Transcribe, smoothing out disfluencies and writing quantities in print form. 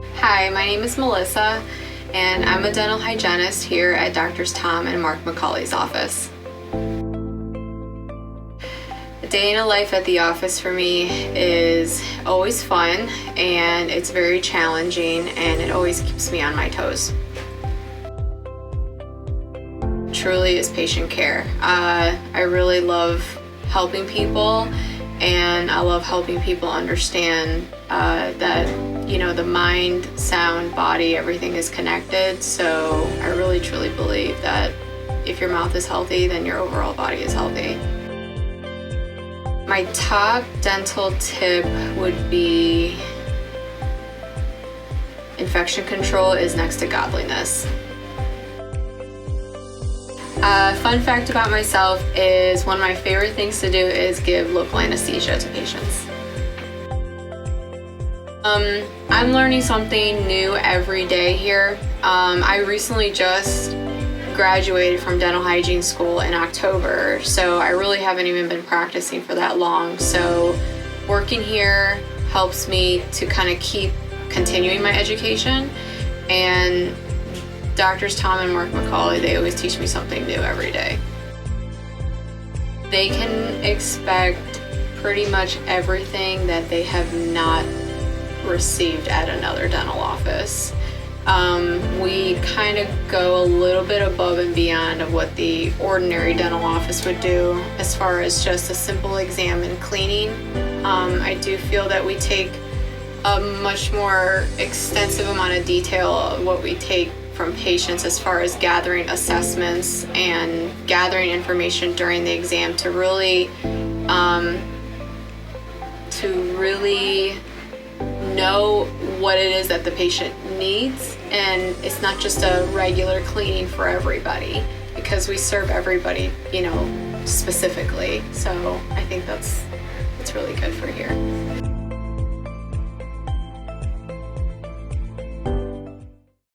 Hi, my name is Melissa, and I'm a dental hygienist here at Drs. Tom and Mark McCawley's office. A day in a life at the office for me is always fun, and it's very challenging, and it always keeps me on my toes. Truly is patient care. I really love helping people, and I love helping people understand that the mind, sound, body, everything is connected. So I really truly believe that if your mouth is healthy, then your overall body is healthy. My top dental tip would be infection control is next to godliness. Fun fact about myself is one of my favorite things to do is give local anesthesia to patients. I'm learning something new every day here. I recently just graduated from dental hygiene school in October, so I really haven't even been practicing for that long. So working here helps me to kind of keep continuing my education, and Drs. Tom and Mark McCawley, they always teach me something new every day. They can expect pretty much everything that they have not received at another dental office. We kind of go a little bit above and beyond of what the ordinary dental office would do as far as just a simple exam and cleaning. I do feel that we take a much more extensive amount of detail of what we take from patients as far as gathering assessments and gathering information during the exam to really know what it is that the patient needs, and it's not just a regular cleaning for everybody, because we serve everybody, specifically. So I think that's really good for here.